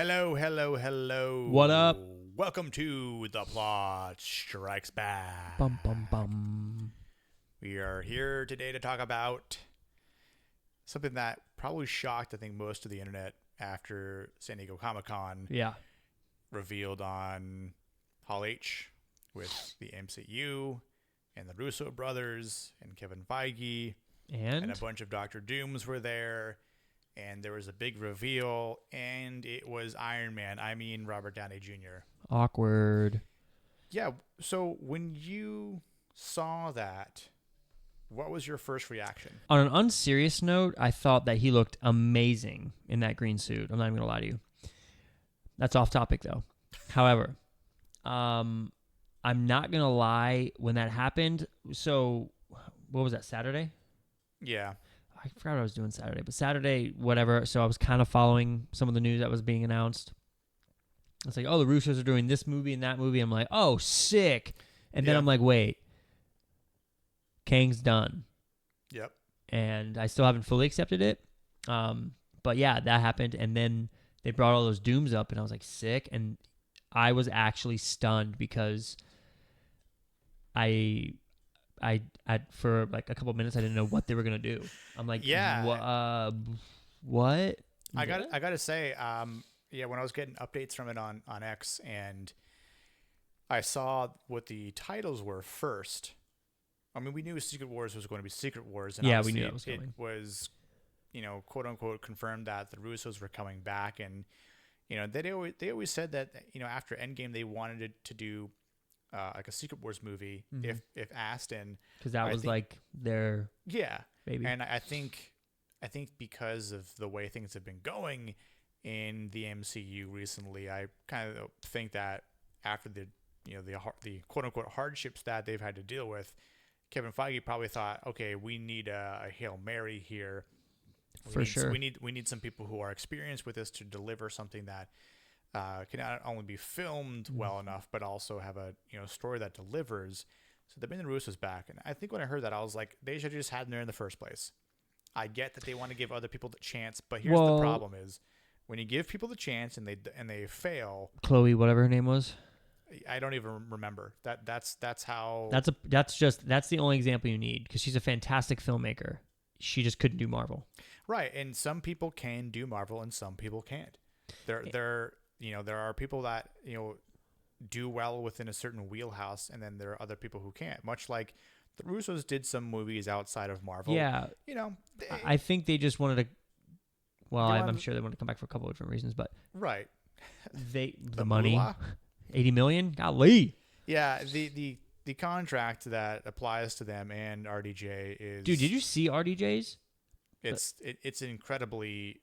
Hello, hello, hello. What up? Welcome to The Plot Strikes Back. Bum bum bum. We are here today to talk about something that probably shocked, I think, most of the internet after San Diego Comic-Con Yeah. revealed on Hall H with the MCU and the Russo brothers and Kevin Feige and a bunch of Doctor Dooms were there. And there was a big reveal, and it was Iron Man. I mean, Robert Downey Jr. Awkward. Yeah, so when you saw that, what was your first reaction? On an unserious note, I thought that he looked amazing in that green suit. I'm not even going to lie to you. That's off topic, though. However, I'm not going to lie. When that happened, so what was that, Saturday? Yeah. I forgot what I was doing Saturday, but Saturday, whatever. So I was kind of following some of the news that was being announced. It's like, oh, the Russos are doing this movie and that movie. I'm like, oh, sick. And then I'm like, wait, Kang's done. Yep. And I still haven't fully accepted it. But yeah, that happened. And then they brought all those Dooms up, and I was like, sick. And I was actually stunned because for like a couple of minutes, I didn't know what they were gonna do. I'm like, what? I gotta say, when I was getting updates from it on X, and I saw what the titles were first. I mean, we knew Secret Wars was going to be Secret Wars, and yeah, we knew that was coming. It was, quote unquote, confirmed that the Russos were coming back, and they always said that after Endgame they wanted it to do like a Secret Wars movie, if asked, and because that was like their baby. And I think because of the way things have been going in the MCU recently, I kind of think that after the quote unquote hardships that they've had to deal with, Kevin Feige probably thought, okay, we need a Hail Mary here. Sure. We need some people who are experienced with this to deliver something that can not only be filmed well enough, but also have a story that delivers. So they bring the Russos back, and I think when I heard that, I was like, they should have just had them there in the first place. I get that they want to give other people the chance, but here's the problem: is when you give people the chance and they fail. Chloe, whatever her name was, I don't even remember. That's how. That's the only example you need, because she's a fantastic filmmaker. She just couldn't do Marvel. Right, and some people can do Marvel, and some people can't. There are people that do well within a certain wheelhouse, and then there are other people who can't. Much like the Russos did some movies outside of Marvel. Yeah, I think they just wanted to. Well, I'm sure they wanted to come back for a couple of different reasons, but right, the money, $80 million, golly. Yeah, the contract that applies to them and RDJ is. Dude, did you see RDJ's? It's incredibly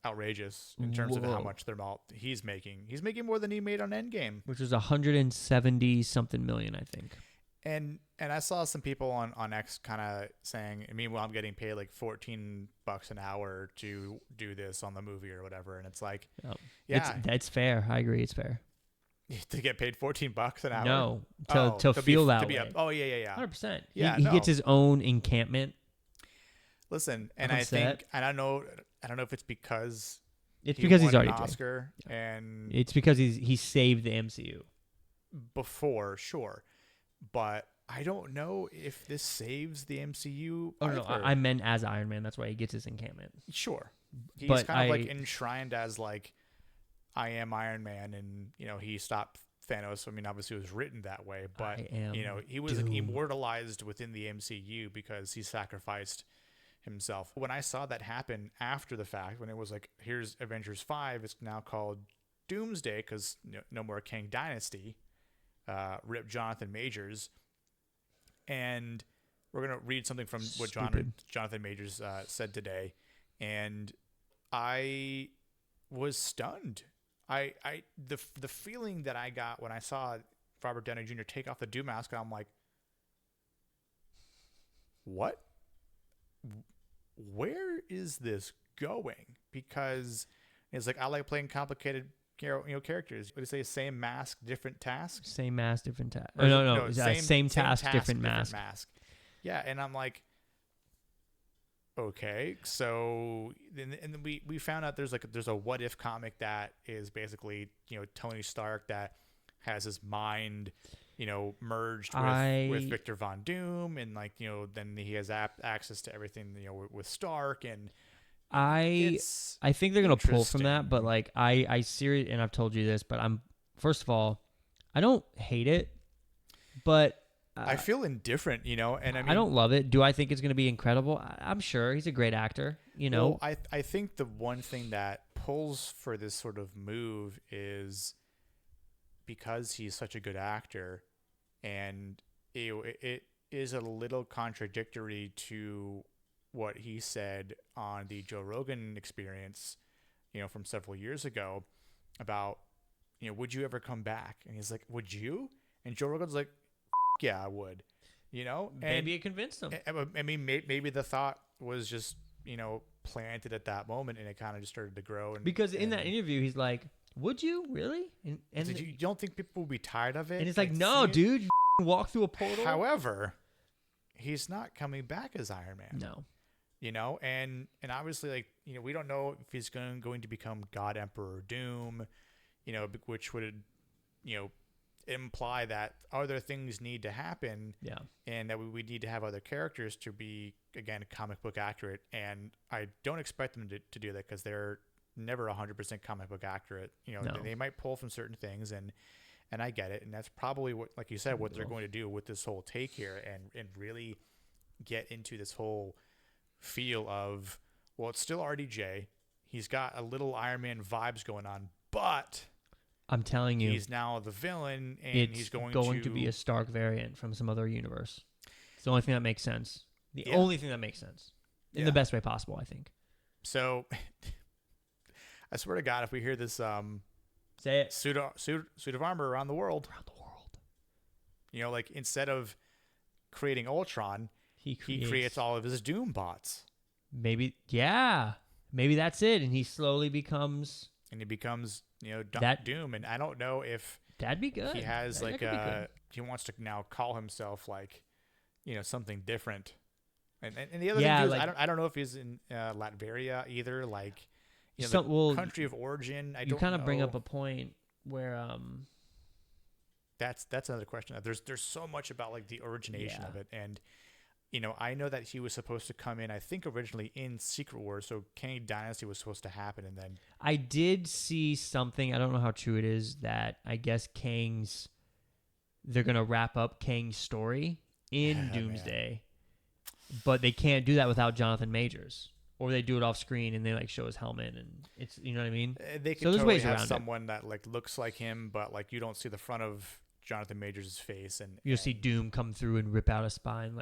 outrageous in terms of how much he's making. He's making more than he made on Endgame, which was 170 something million, I think. And I saw some people on X kind of saying, meanwhile, I'm getting paid like $14 an hour to do this on the movie or whatever, and it's like, that's fair. I agree, it's fair. To get paid $14 an hour? No, to feel that way. 100%. Yeah, he gets his own encampment. Listen, and I think I don't know if it's because he's already an Oscar, and it's because he saved the MCU before, sure, but I don't know if this saves the MCU. Oh no, I meant as Iron Man. That's why he gets his encampment. Sure, he's kind of like enshrined as like, I am Iron Man, and he stopped Thanos. I mean, obviously it was written that way, but he was immortalized within the MCU because he sacrificed himself. When I saw that happen after the fact, when it was like, here's Avengers 5, it's now called Doomsday because no more Kang Dynasty, rip Jonathan Majors, and we're gonna read something from what Jonathan Majors said today, and I was stunned. The feeling that I got when I saw Robert Downey Jr. take off the Doom mask, I'm like, what? Where is this going? Because it's like, I like playing complicated characters. What do you say? Same mask, different task? Same mask, different task. No. Same task, different mask. Yeah, and I'm like, okay, so and then we found out there's a what if comic that is basically, Tony Stark that has his mind, merged with Victor Von Doom, and then he has access to everything, with Stark, and I think they're gonna pull from that, but like I seriously, and I've told you this, but first of all, I don't hate it, but I feel indifferent, and I mean, I don't love it. Do I think it's gonna be incredible? I'm sure he's a great actor, Well, I think the one thing that pulls for this sort of move is because he's such a good actor, and it is a little contradictory to what he said on the Joe Rogan Experience, from several years ago about, would you ever come back? And he's like, would you? And Joe Rogan's like, yeah, I would, and maybe it convinced him. I mean, maybe the thought was just, planted at that moment, and it kind of just started to grow. Because in that interview, he's like, would you really? And you don't think people will be tired of it? And it's like, no, dude, you walk through a portal. However, he's not coming back as Iron Man. No. And obviously, we don't know if he's going to become God Emperor Doom, which would, imply that other things need to happen. Yeah. And that we need to have other characters to be, again, comic book accurate. And I don't expect them to do that, because they're never 100% comic book accurate. No. They might pull from certain things, and I get it. And that's probably what, like you said, what they're going to do with this whole take here, and really get into this whole feel of, well, it's still RDJ. He's got a little Iron Man vibes going on, but I'm telling you, he's now the villain, and he's going to be a Stark variant from some other universe. It's the only thing that makes sense. The only thing that makes sense in the best way possible, I think. So, I swear to God, if we hear this, say it, suit of armor around the world, like instead of creating Ultron, he creates all of his Doom bots. Maybe that's it, and he slowly becomes. And he becomes, Doom, and I don't know if that'd be good. He has he wants to now call himself something different, and the other thing too is, I don't know if he's in Latveria either, country of origin. I don't know. You kind of bring up a point where that's another question. There's so much about the origination of it, and I know that he was supposed to come in, I think originally in Secret Wars, so Kang Dynasty was supposed to happen, and then I did see something, I don't know how true it is, that I guess they're going to wrap up Kang's story in Doomsday, but they can't do that without Jonathan Majors, or they do it off screen and they show his helmet, and it's, you know what I mean? They could totally have someone that looks like him, but you don't see the front of Jonathan Majors' face, and you'll see Doom come through and rip out a spine,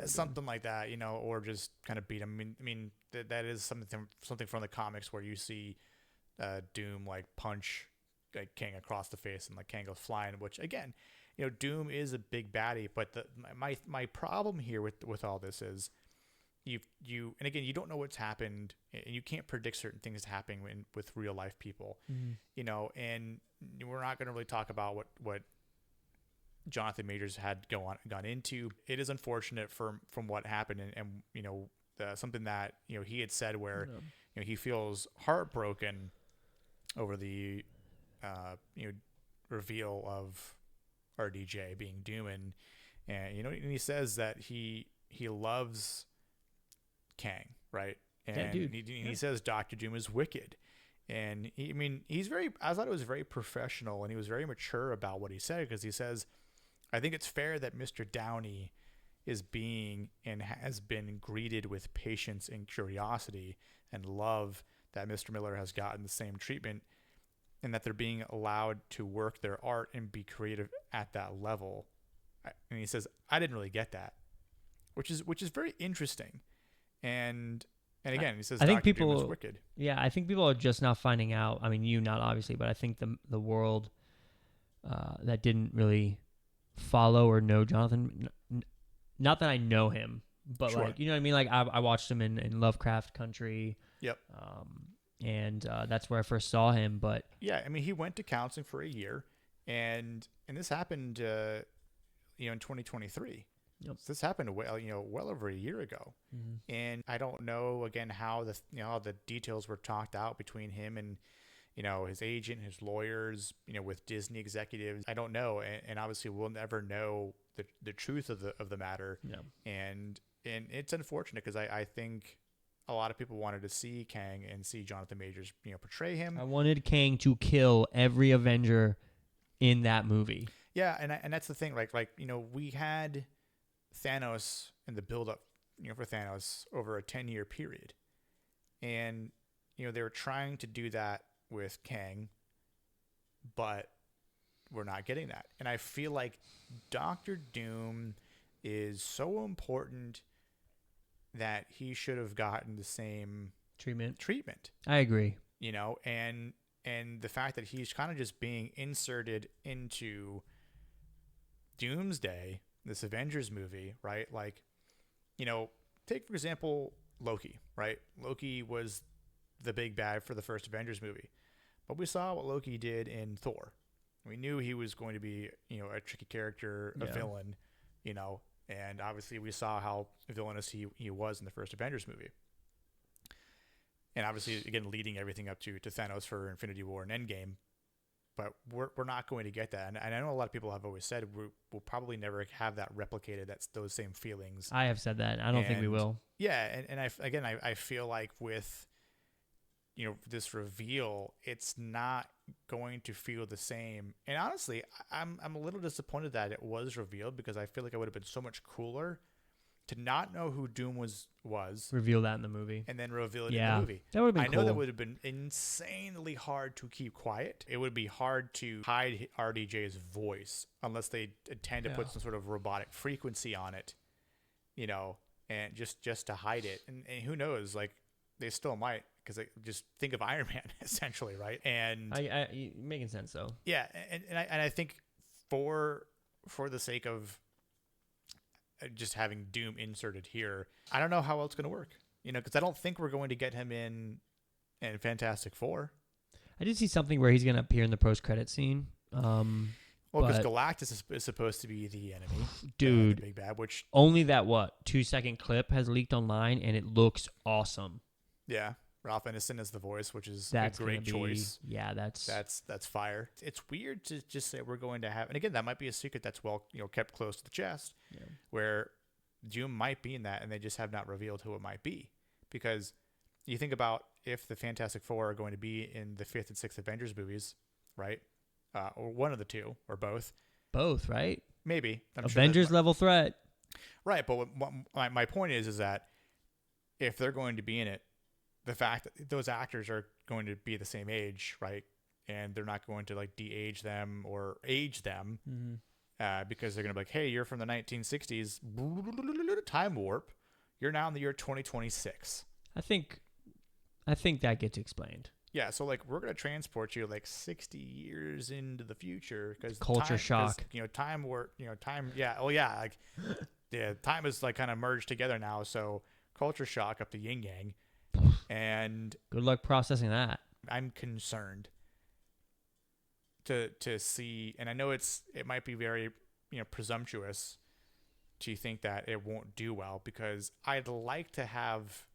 something like that, or just kind of beat him. I mean that is something from the comics where you see Doom punch Kang across the face, and Kang goes flying. Which again, Doom is a big baddie, but my problem here with all this is you and again, you don't know what's happened, and you can't predict certain things happening with real life people, and we're not going to really talk about what Jonathan Majors had gone into. It is unfortunate from what happened, and something that he had said where he feels heartbroken over the reveal of RDJ being Doom, and and he says that he loves Kang, right? And he says Dr. Doom is wicked. And I thought it was very professional, and he was very mature about what he said, because he says, I think it's fair that Mr. Downey is being and has been greeted with patience and curiosity and love, that Mr. Miller has gotten the same treatment, and that they're being allowed to work their art and be creative at that level. And he says, I didn't really get that, which is very interesting. And again, he says, I think people Doom is wicked. Yeah, I think people are just now finding out. I mean, you not obviously, but I think the world that didn't really follow or know Jonathan, not that I know him, but sure. You know what I mean? I watched him in Lovecraft Country. Yep. And that's where I first saw him. But yeah, I mean, he went to counseling for a year, and this happened, in 2023. Yep. So this happened well over a year ago. Mm-hmm. And I don't know again how the details were talked out between him and his agent, his lawyers, with Disney executives. I don't know, and obviously we'll never know the truth of the matter. Yeah. And it's unfortunate because I think a lot of people wanted to see Kang and see Jonathan Majors portray him. I wanted Kang to kill every Avenger in that movie. Yeah, and that's the thing. Like we had Thanos in the build up for Thanos over a 10-year period, and they were trying to do that with Kang, but we're not getting that. And I feel like Doctor Doom is so important that he should have gotten the same treatment. I agree. And the fact that he's kind of just being inserted into Doomsday, this Avengers movie, right? Like, take for example Loki, right? Loki was the big bad for the first Avengers movie. But we saw what Loki did in Thor. We knew he was going to be, a tricky character, a villain, and obviously we saw how villainous he was in the first Avengers movie. And obviously, again, leading everything up to Thanos for Infinity War and Endgame. But we're not going to get that. And I know a lot of people have always said we'll probably never have that replicated, those same feelings. I have said that. I don't think we will. Yeah, and I feel like with this reveal, it's not going to feel the same. And honestly, I'm a little disappointed that it was revealed because I feel like it would have been so much cooler to not know who Doom was reveal that in the movie and then reveal it in the movie. That would have been cool. I know that would have been insanely hard to keep quiet. It would be hard to hide RDJ's voice unless they intend to put some sort of robotic frequency on it, and just to hide it. And who knows, like they still might. Because just think of Iron Man, essentially, right? And making sense, though. Yeah, and I think for the sake of just having Doom inserted here, I don't know how else it's going to work. Because I don't think we're going to get him in Fantastic Four. I did see something where he's going to appear in the post-credit scene. Because Galactus is supposed to be the enemy, dude. The big bad, which only that 2-second clip has leaked online, and it looks awesome. Yeah. Ralph Ineson is the voice, which is a great choice. Yeah, that's fire. It's weird to just say we're going to have, and again, that might be a secret that's kept close to the chest, where Doom might be in that, and they just have not revealed who it might be. Because you think about if the Fantastic Four are going to be in the 5th and 6th Avengers movies, right? Or one of the two, or both. Both, right? Maybe. Avengers level threat. Right, but what my point is that if they're going to be in it, the fact that those actors are going to be the same age, right? And they're not going to like de-age them or age them because they're going to be like, hey, you're from the 1960s, time warp. You're now in the year 2026. I think that gets explained. Yeah, so like we're going to transport you like 60 years into the future because culture shock. Time warp, time. Yeah. Oh yeah. Like time is like kind of merged together now. So culture shock up the yin yang. And good luck processing that. I'm concerned to see, and I know it might be very presumptuous to think that it won't do well, because I'd like to have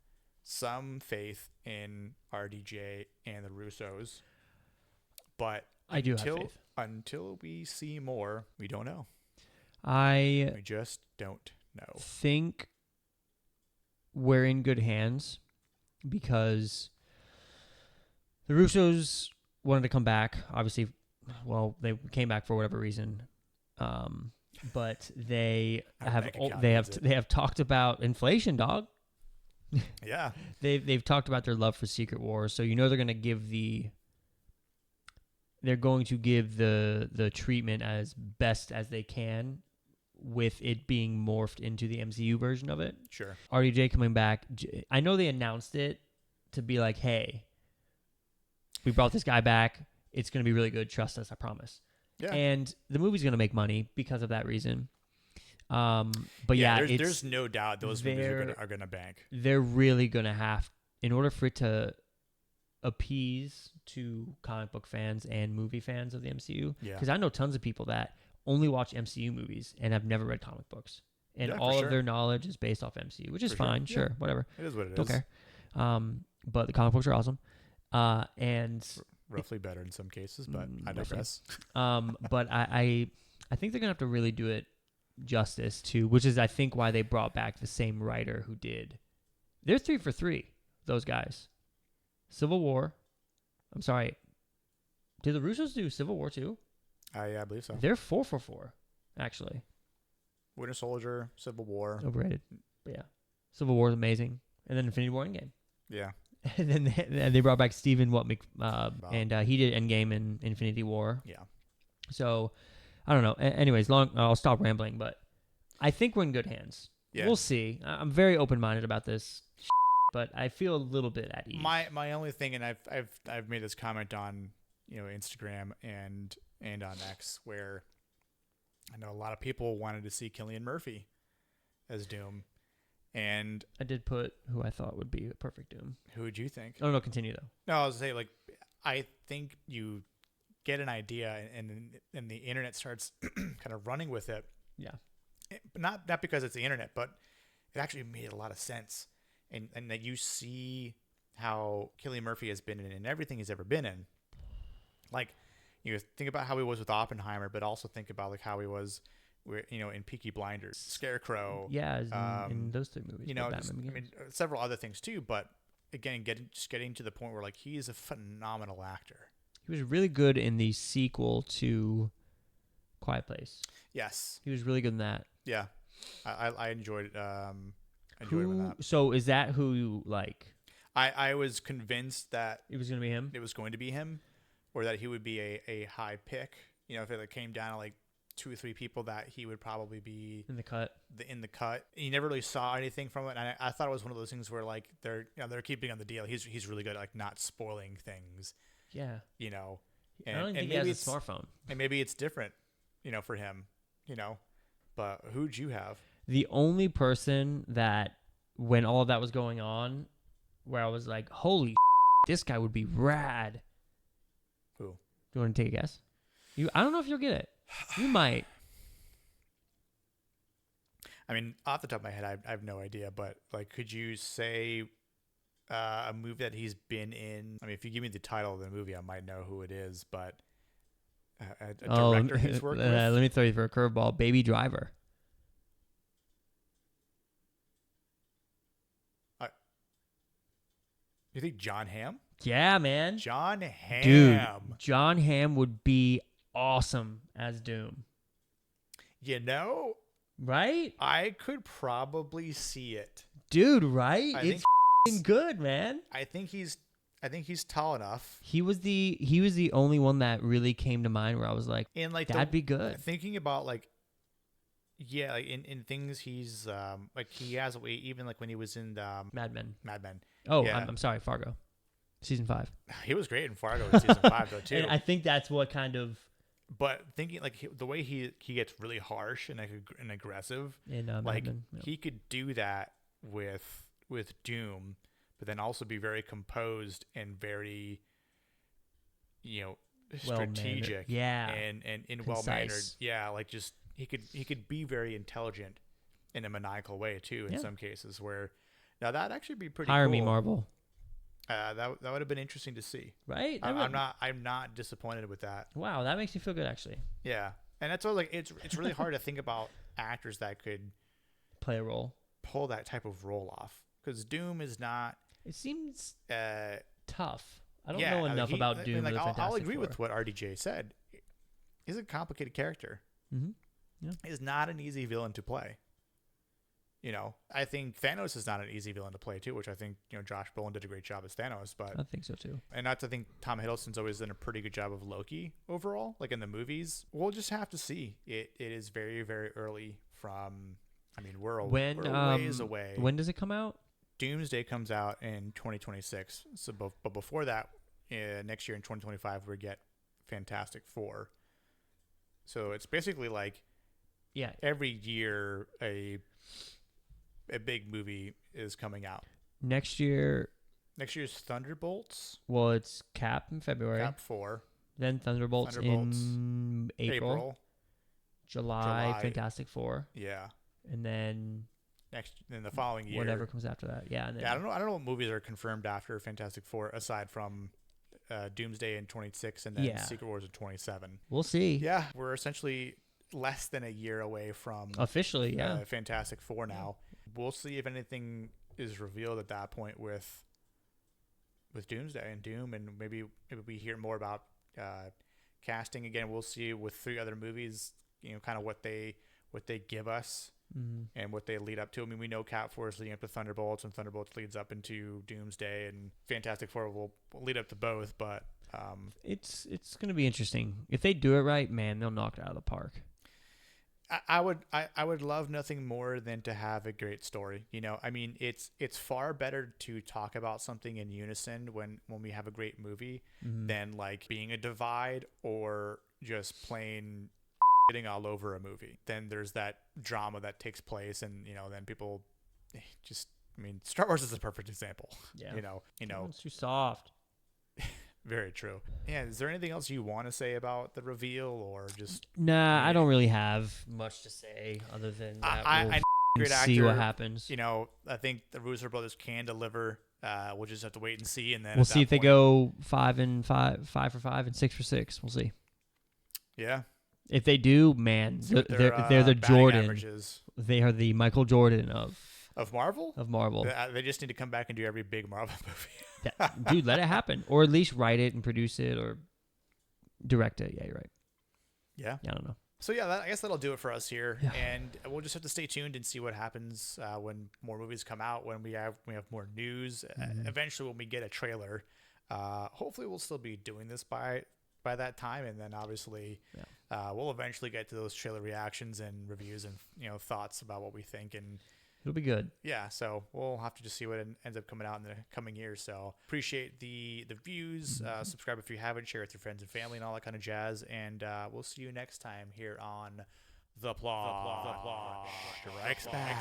some faith in RDJ and the Russos, but I do have faith. Until we see more, we don't know. We just don't know. Think we're in good hands. Because the Russos wanted to come back, obviously. Well, they came back for whatever reason, but they have talked about inflation, dog. Yeah, they've talked about their love for Secret Wars, so they're going to give the treatment as best as they can, with it being morphed into the MCU version of it. Sure. RDJ coming back. I know they announced it to be like, hey, we brought this guy back. It's going to be really good. Trust us, I promise. Yeah. And the movie's going to make money because of that reason. But there's no doubt those movies are going to bank. They're really going to have, in order for it to appease to comic book fans and movie fans of the MCU. Yeah. Because I know tons of people that only watch MCU movies and have never read comic books. and all of their knowledge is based off MCU, which is fine. Sure, whatever. It is what it is. Don't care. But the comic books are awesome. And roughly better in some cases, but I digress. But I think they're gonna have to really do it justice too, which is I think why they brought back the same writer who did. They're 3 for 3. Those guys. Civil War. I'm sorry. Did the Russos do Civil War too? Yeah, I believe so. They're 4 for 4, actually. Winter Soldier, Civil War. Overrated. But yeah. Civil War is amazing. And then Infinity War Endgame. Yeah. And then they brought back Steven and he did Endgame and Infinity War. Yeah. So, I don't know. Anyways, I'll stop rambling, but I think we're in good hands. Yeah. We'll see. I'm very open-minded about this, but I feel a little bit at ease. My only thing, and I've made this comment on Instagram and on X, where I know a lot of people wanted to see Cillian Murphy as Doom, and I did put who I thought would be a perfect Doom. Who would you think? Oh no, continue though. No, I was gonna say I think you get an idea and the internet starts kind of running with it. Yeah. Not because it's the internet, but it actually made a lot of sense. And that you see how Cillian Murphy has been in everything he's ever been in. Like, think about how he was with Oppenheimer, but also think about how he was, in Peaky Blinders, Scarecrow. Yeah, in those 3 movies. Several other things too. But again, getting to the point where he's a phenomenal actor. He was really good in the sequel to Quiet Place. Yes, he was really good in that. Yeah, I enjoyed him in that. So is that who you like? I was convinced that it was going to be him. It was going to be him, or that he would be a high pick. If it came down to 2 or 3 people, that he would probably be in the cut. You never really saw anything from it, and I thought it was one of those things where they're keeping on the deal. He's really good at not spoiling things. Yeah. And, I don't think he has a smartphone. And maybe it's different, for him. But who'd you have? The only person that, when all of that was going on, where I was like, holy this guy would be rad. Who? Do you want to take a guess? I don't know if you'll get it. You might. I mean, off the top of my head, I have no idea. But could you say a movie that he's been in? I mean, if you give me the title of the movie, I might know who it is. But a director he's worked with? Let me throw you for a curveball. Baby Driver. You think John Hamm? Yeah, man. John Hamm. Dude, John Hamm would be awesome as Doom. Right? I could probably see it. Dude, right? It's good, man. I think he's tall enough. He was the only one that really came to mind where I was like, that'd be good. Thinking about in things he's he has even when he was in Mad Men. Oh, yeah. I'm sorry, Fargo, season 5. He was great in Fargo in season 5 though too. And I think that's what kind of. But thinking the way he gets really harsh and aggressive, in Mad Men, yeah. He could do that with Doom, but then also be very composed and very strategic, and well mannered. Yeah, he could be very intelligent in a maniacal way too. In some cases, where now that'd actually be pretty. Hire cool. me, Marvel. That would have been interesting to see. Right? I'm not disappointed with that. Wow, that makes me feel good actually. Yeah, and that's all. It's really hard to think about actors that could play a role, pull that type of role off, because Doom is not. It seems tough. I don't know enough about Doom. I'll agree with what RDJ said. He's a complicated character. Mm-hmm. Yeah. He's not an easy villain to play. I think Thanos is not an easy villain to play too, which I think Josh Brolin did a great job as Thanos. But I think so too. And not to think Tom Hiddleston's always done a pretty good job of Loki overall, in the movies. We'll just have to see. It is very, very early from. I mean, we're ways away. When does it come out? Doomsday comes out in 2026. So, but before that, next year in 2025, we get Fantastic Four. So it's basically every year a big movie is coming out. Next year's Thunderbolts. Well, it's Cap in February. Cap 4. Then Thunderbolts in April. July, Fantastic Four. Yeah. and then in the following year, whatever comes after that. Yeah. And then, I don't know what movies are confirmed after Fantastic Four aside from Doomsday in 26 and then Secret Wars in 27. We'll see. Yeah, we're essentially less than a year away from officially Fantastic Four now. We'll see if anything is revealed at that point with Doomsday and Doom, and maybe we hear more about casting again. We'll see with 3 other movies, kind of what they give us and what they lead up to. I mean, we know Cat Force leading up to Thunderbolts, and Thunderbolts leads up into Doomsday, and Fantastic Four will lead up to both. But it's going to be interesting if they do it right. Man, they'll knock it out of the park. I would love nothing more than to have a great story. I mean, it's far better to talk about something in unison when we have a great movie than like being a divide or just plain getting all over a movie. Then there's that drama that takes place, and then people just. I mean, Star Wars is a perfect example. Yeah. It's too soft. Very true. Yeah. Is there anything else you want to say about the reveal, or just? Nah, I don't really have much to say other than that. I great see actor, what happens. I think the Russo brothers can deliver. We'll just have to wait and see, and then we'll see if they go 5 for 5 and 6 for 6. We'll see. Yeah. If they do, man, they're the Jordan. Averages. They are the Michael Jordan of Marvel. Of Marvel. They just need to come back and do every big Marvel movie. Dude, let it happen, or at least write it and produce it, or direct it. Yeah, you're right. Yeah. I don't know. So I guess that'll do it for us here, yeah. And we'll just have to stay tuned and see what happens when more movies come out, when we have more news. Eventually, when we get a trailer, hopefully we'll still be doing this by that time, and then obviously we'll eventually get to those trailer reactions and reviews and thoughts about what we think, and it'll be good. Yeah, so we'll have to just see what ends up coming out in the coming years. So appreciate the views. Subscribe if you haven't. Share with your friends and family and all that kind of jazz. And we'll see you next time here on The Plot Strikes Back.